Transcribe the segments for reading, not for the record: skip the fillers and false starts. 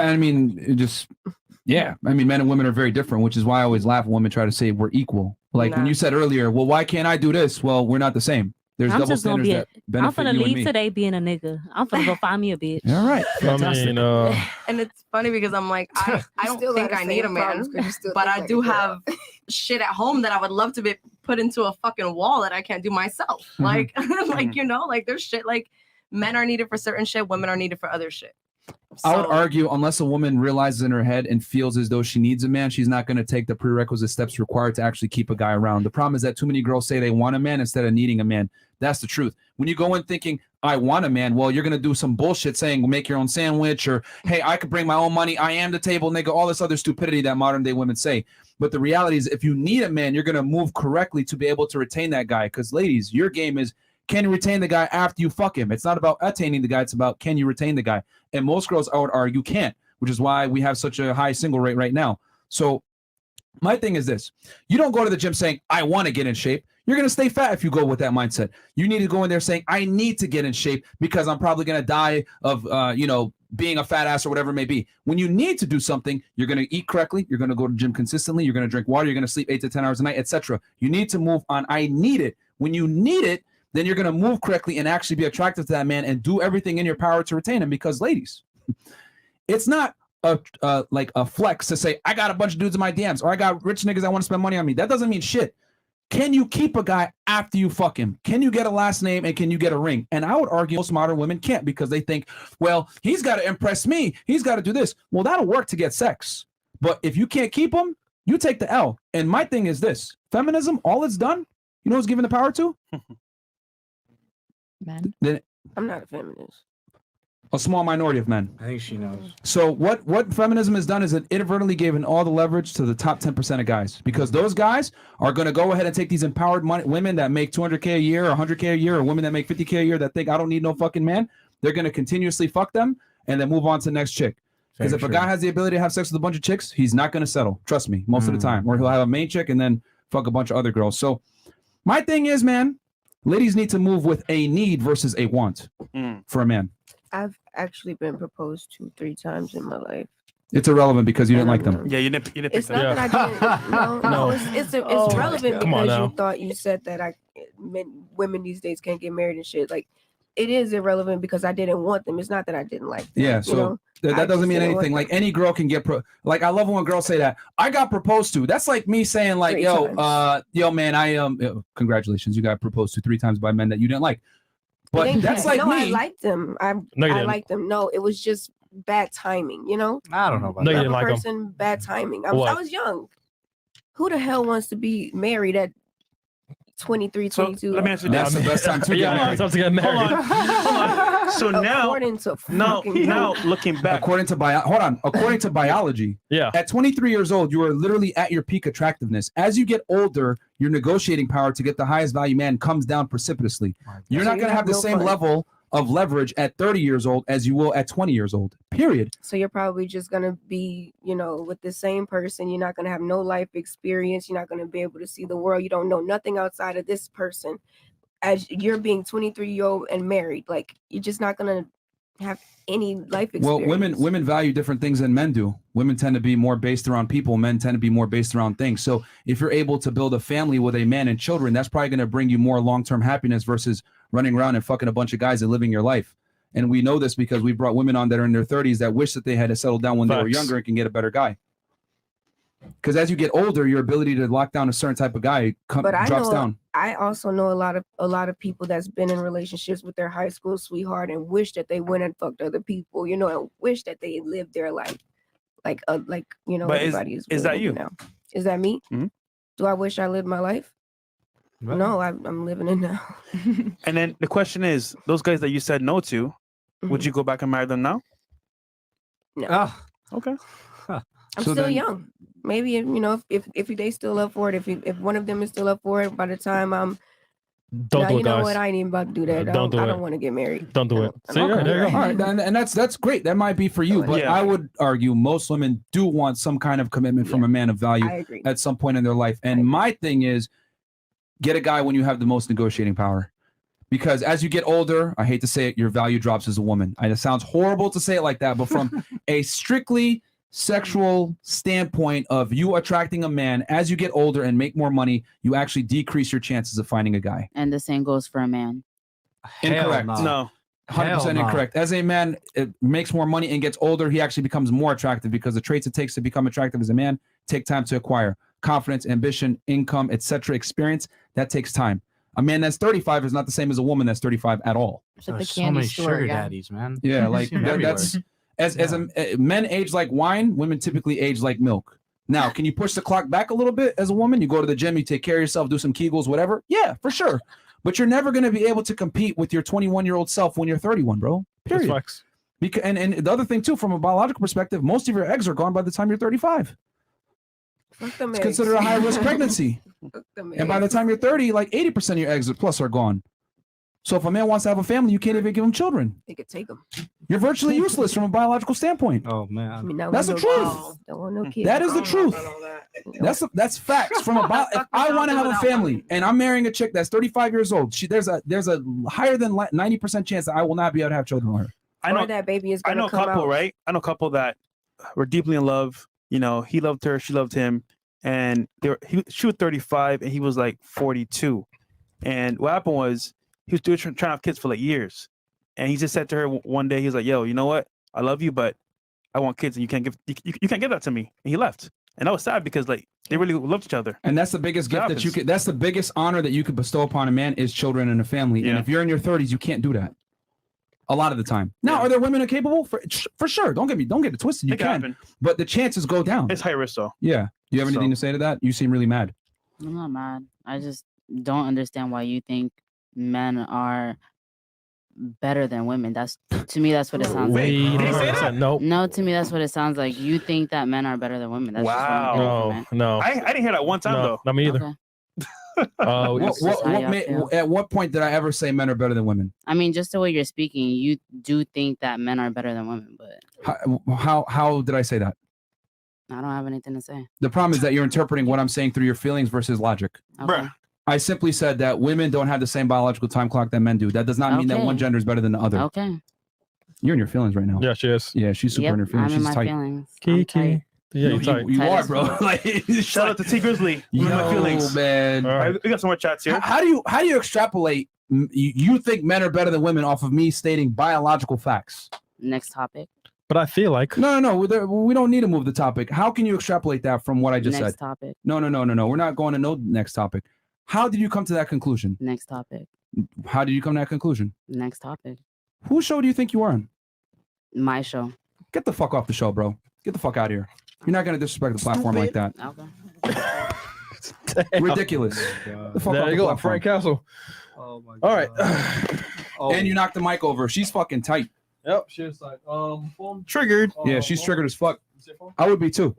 I mean, I mean, men and women are very different, which is why I always laugh when women try to say we're equal. Like when you said earlier, well, why can't I do this? Well, we're not the same. There's double standards that benefit you and me. I'm finna leave today being a nigga. I'm finna go find me a bitch. All right. Fantastic. And it's funny because I'm like, I don't think I need a man, but I do have shit at home that I would love to be put into a fucking wall that I can't do myself. Like, like there's shit like men are needed for certain shit, women are needed for other shit. So, I would argue, unless a woman realizes in her head and feels as though she needs a man, she's not going to take the prerequisite steps required to actually keep a guy around. The problem is that too many girls say they want a man instead of needing a man. That's the truth. When you go in thinking, I want a man, well, you're going to do some bullshit saying, make your own sandwich, or, hey, I could bring my own money. I am the table, nigga, all this other stupidity that modern day women say. But the reality is, if you need a man, you're going to move correctly to be able to retain that guy. Because, ladies, your game is, can you retain the guy after you fuck him? It's not about attaining the guy. It's about, can you retain the guy? And most girls, I would argue, can't, which is why we have such a high single rate right now. So my thing is this. You don't go to the gym saying, I want to get in shape. You're going to stay fat if you go with that mindset. You need to go in there saying, I need to get in shape because I'm probably going to die of, being a fat ass or whatever it may be. When you need to do something, you're going to eat correctly. You're going to go to the gym consistently. You're going to drink water. You're going to sleep 8 to 10 hours a night, etc. You need to move on. I need it. When you need it, then you're going to move correctly and actually be attractive to that man and do everything in your power to retain him. Because, ladies, it's not like a flex to say, I got a bunch of dudes in my DMs, or I got rich niggas that want to spend money on me. That doesn't mean shit. Can you keep a guy after you fuck him? Can you get a last name and can you get a ring? And I would argue most modern women can't, because they think, well, he's got to impress me. He's got to do this. Well, that'll work to get sex. But if you can't keep him, you take the L. And my thing is this. Feminism, all it's done, you know who's given the power to? Men. I'm not a feminist. A small minority of men. I think she knows. So what feminism has done is it inadvertently given all the leverage to the top 10% of guys, because those guys are going to go ahead and take these empowered women that make $200K a year, or $100K a year, or women that make $50K a year that think I don't need no fucking man. They're going to continuously fuck them and then move on to the next chick. Because if a guy has the ability to have sex with a bunch of chicks, he's not going to settle. Trust me, most of the time. Or he'll have a main chick and then fuck a bunch of other girls. So my thing is, man, ladies need to move with a need versus a want for a man. I've actually been proposed to 3 times in my life. It's irrelevant because you didn't like them. Yeah, you didn't It's not that I didn't. No, it's relevant because you said that women these days can't get married and shit. Like, it is irrelevant because I didn't want them. It's not that I didn't like them. Yeah, so that doesn't mean anything. Like, any girl can get like, I love when girls say that I got proposed to. That's like me saying like, yo, man, congratulations, you got proposed to 3 times by men that you didn't like. But that's like me. I liked them. I liked them. No, it was just bad timing, you know? I don't know about that. You didn't like them. Bad timing. I was young. Who the hell wants to be married at 23, 22? Let me answer that's the best time to get married. Hold on. So now, looking back, according to biology, at 23 years old, you are literally at your peak attractiveness. As you get older, your negotiating power to get the highest value man comes down precipitously. You're not going to have the same level of leverage at 30 years old as you will at 20 years old, period. So you're probably just going to be, with the same person. You're not going to have no life experience. You're not going to be able to see the world. You don't know nothing outside of this person. As you're being 23-year-old and married, like, you're just not going to have any life experience. Well, women value different things than men do. Women tend to be more based around people. Men tend to be more based around things. So if you're able to build a family with a man and children, that's probably going to bring you more long-term happiness versus running around and fucking a bunch of guys and living your life. And we know this because we brought women on that are in their 30s that wish that they had to settle down when they were younger and can get a better guy. Because as you get older, your ability to lock down a certain type of guy drops down. I also know a lot of people that's been in relationships with their high school sweetheart and wish that they went and fucked other people, and wish that they lived their life like But everybody is that you? Now. Is that me? Mm-hmm. Do I wish I lived my life? Right. No, I'm living it now. And then the question is, those guys that you said no to, would you go back and marry them now? No. Oh, okay. I'm still young. Maybe if they still up for it, if one of them is still up for it, by the time I'm don't do it, you know guys. what? I ain't even about to do that. I don't want to get married. Don't do it. See, there you go. All right, and that's great. That might be for you, but I would argue most women do want some kind of commitment from a man of value at some point in their life. And my thing is, get a guy when you have the most negotiating power. Because as you get older, I hate to say it, your value drops as a woman. It sounds horrible to say it like that, but from a strictly sexual standpoint of you attracting a man, as you get older and make more money, you actually decrease your chances of finding a guy. And the same goes for a man. Incorrect. No. 100% incorrect. As a man, it makes more money and gets older, he actually becomes more attractive because the traits it takes to become attractive as a man take time to acquire. Confidence, ambition, income, etc., experience, that takes time. A man that's 35 is not the same as a woman that's 35 at all. There's so many sugar daddies, man. Yeah, like that's men age like wine, women typically age like milk. Now, can you push the clock back a little bit as a woman? You go to the gym, you take care of yourself, do some Kegels, whatever. Yeah, for sure. But you're never going to be able to compete with your 21-year-old self when you're 31, bro. Period. Because, and the other thing, too, from a biological perspective, most of your eggs are gone by the time you're 35. It's considered a high-risk pregnancy. And by the time you're 30, like 80% of your eggs plus are gone. So if a man wants to have a family, you can't even give him children. They could take them. You're virtually useless from a biological standpoint. Oh, man. I mean, that's the truth. Don't want no kids. That is the truth. That's facts. From a if I want to have a family and I'm marrying a chick that's 35 years old, there's a higher than 90% chance that I will not be able to have children with her. I know that baby is going to come out. I know a couple, right? I know a couple that were deeply in love. You know, he loved her, she loved him, and she was 35 and he was like 42. And what happened was he was trying to have kids for like years, and he just said to her one day, he was like, "Yo, you know what? I love you, but I want kids, and you can't give that to me." And he left, and that was sad because like they really loved each other. And that's the biggest gift that you could. That's the biggest honor that you could bestow upon a man is children and a family. Yeah. And if you're in your 30s, you can't do that. A lot of the time. Now, are there women who are capable? For sure. Don't get it twisted. You can, but the chances go down. It's high risk though. Yeah. Do you have anything to say to that? You seem really mad. I'm not mad. I just don't understand why you think men are better than women. That's to me. That's what it sounds like. Nope. No, to me, that's what it sounds like. You think that men are better than women. That's No. I didn't hear that one time though. Not me either. Okay. At what point did I ever say men are better than women? I mean, just the way you're speaking, you do think that men are better than women, but how did I say that? I don't have anything to say. The problem is that you're interpreting what I'm saying through your feelings versus logic. Okay. I simply said that women don't have the same biological time clock that men do. That does not mean that one gender is better than the other. Okay. You're in your feelings right now. Yeah, she is. Yeah, she's super in her feelings. I'm in She's my tight. feelings. Kiki. Yeah, you're tight. You are, bro. Like, shout out to T Grizzly. Yo, my feelings. Man. All right, we got some more chats here. How do you extrapolate? You think men are better than women off of me stating biological facts? Next topic. But I feel like no. We don't need to move the topic. How can you extrapolate that from what I just said? Next topic. No. We're not going to no next topic. How did you come to that conclusion? Next topic. How did you come to that conclusion? Next topic. Whose show do you think you are on? My show. Get the fuck off the show, bro. Get the fuck out of here. You're not gonna disrespect the platform like that. Okay. Ridiculous. The fuck there off you the go, platform. Frank Castle. Oh my God. All right. And you knocked the mic over. She's fucking tight. Yep, she's like phone. Triggered. Yeah, she's triggered as fuck. I would be too.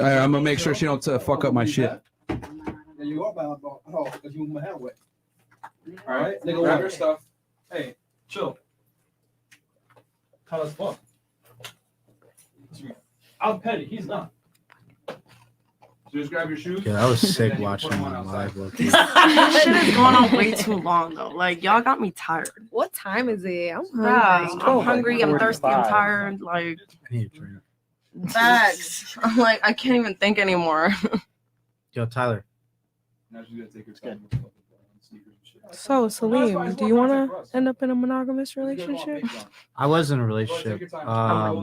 I'm gonna make sure she don't fuck up my shit. You are bound because you my hand wet. All right, nigga, grab your stuff. Hey, chill. How does fuck? I'm petty. He's not. So just grab your shoes. Yeah, I was sick watching him live. This shit is going on way too long though. Like y'all got me tired. What time is it? I'm I'm hungry. I'm thirsty. I'm tired. Like I need a drink. bags. I'm like I can't even think anymore. Yo, Tyler. So, Salim, do you want to end up in a monogamous relationship? I was in a relationship. I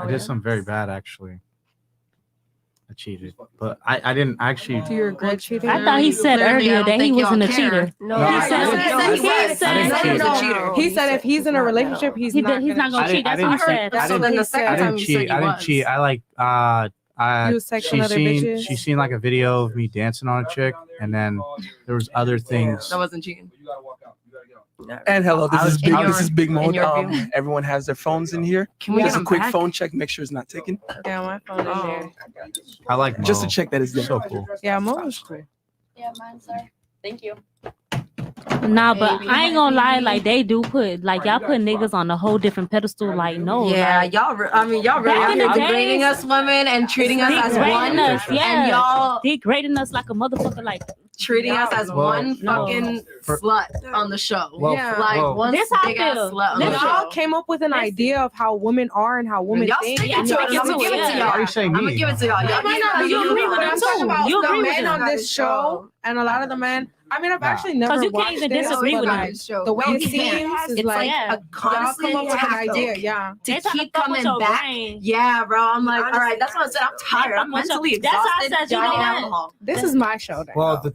did something very bad, actually. I cheated, but I didn't actually. Do you regret cheating? I thought he said earlier that he wasn't a cheater. No, he said if he's in a relationship, he's not gonna cheat. That's what he said. I didn't cheat. I didn't cheat. I like she seen like a video of me dancing on a chick, and then there was other things. That wasn't cheating. And hello, this is Big Mo. In Everyone has their phones in here. Can we Just get a quick back? phone check, make sure it's not taken. Yeah, my phone in there. I like Mo. Just to check that it's there. So cool. Yeah, Mo was cool. Yeah, mine, sir. Thank you. Nah, but I ain't gonna lie. Like they do put like y'all put niggas on a whole different pedestal. Like no, Yeah, like, y'all really Back out in here the degrading days, us women and treating us as degrading one. us, yeah, And y'all degrading us like a motherfucker. Like treating us as one fucking slut on the show. One this how I big ass feel. slut on the Y'all show. came up with an idea of how women are and how women Y'all think. stick and to it. y'all I'm gonna do give it to Why are y'all. you saying I'm gonna me? give it to y'all. I might not you agree with but them I'm talking too. about You the agree with men them. on this show and a lot of the men. I mean, I've actually Because never you can't watched even this, disagree but with like, them. the way No, it you can't. seems is It's like like a y'all constant come up with an tactic idea, yeah. to They trying to keep fuck with coming your back. brain. Yeah, bro. I'm like, all right, that's what I said. I'm tired. I'm fuck with your- mentally that's why I exhausted. said, you I know need what? alcohol. This is my show now. Well, the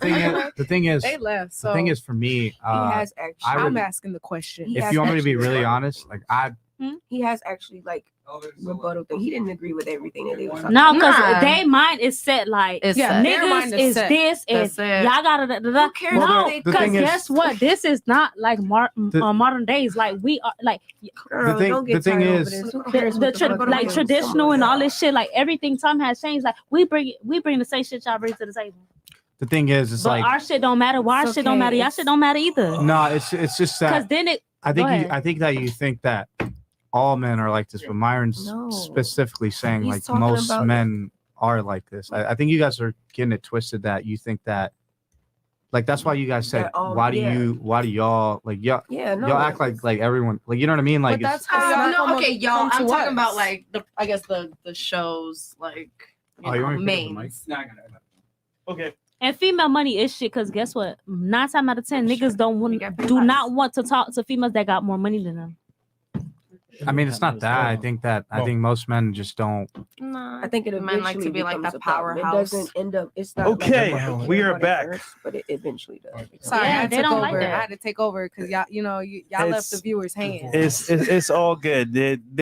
thing is, They left, so the thing is for me, He has actually. I'm asking the question. He if has you want me to be actually really rebutted. honest, like He has actually like rebuttal thing. He didn't agree with everything that they was talking No, about. because they mind is set like It's Yeah, set. their niggas mind is set. this and That's it. y'all gotta Who cares Well, no, what they the because thing is- guess what? This is not like modern days. Like we are like Girl, thing- don't get the thing tired over is- this. Who cares the what fuck like they do? traditional and all this shit. Like everything time has changed. Like we bring the same shit y'all bring to the table. the thing is, it's But like our shit don't matter. Why our shit don't matter? Y'all shit don't matter either. no, it's just Because that then it I think go you ahead. I think that you think that all men are like this, but Myron's No. specifically saying He's like talking most about- men are like this. I think you guys are getting it twisted that you think that like that's why you guys said That all- why do yeah. y'all like y'all Yeah, no. y'all act like everyone like you know what I mean like But it's, that's how y'all No, come okay, up- y'all. come I'm to talking us. about like the shows like Oh, you want me to pick up the mains. Okay. And female money is shit because guess what? 9 times out of 10, niggas do not want to talk to females that got more money than them. I mean it's not that I think most men just don't No, I think it men like to be like becomes the a problem. It powerhouse. doesn't end up. It's not. Okay, like we are everybody back. first, but it eventually does. Sorry, Yeah, I they took don't over. like that. I had to take over because y'all, y'all left the It's- viewers hanging. It's all good.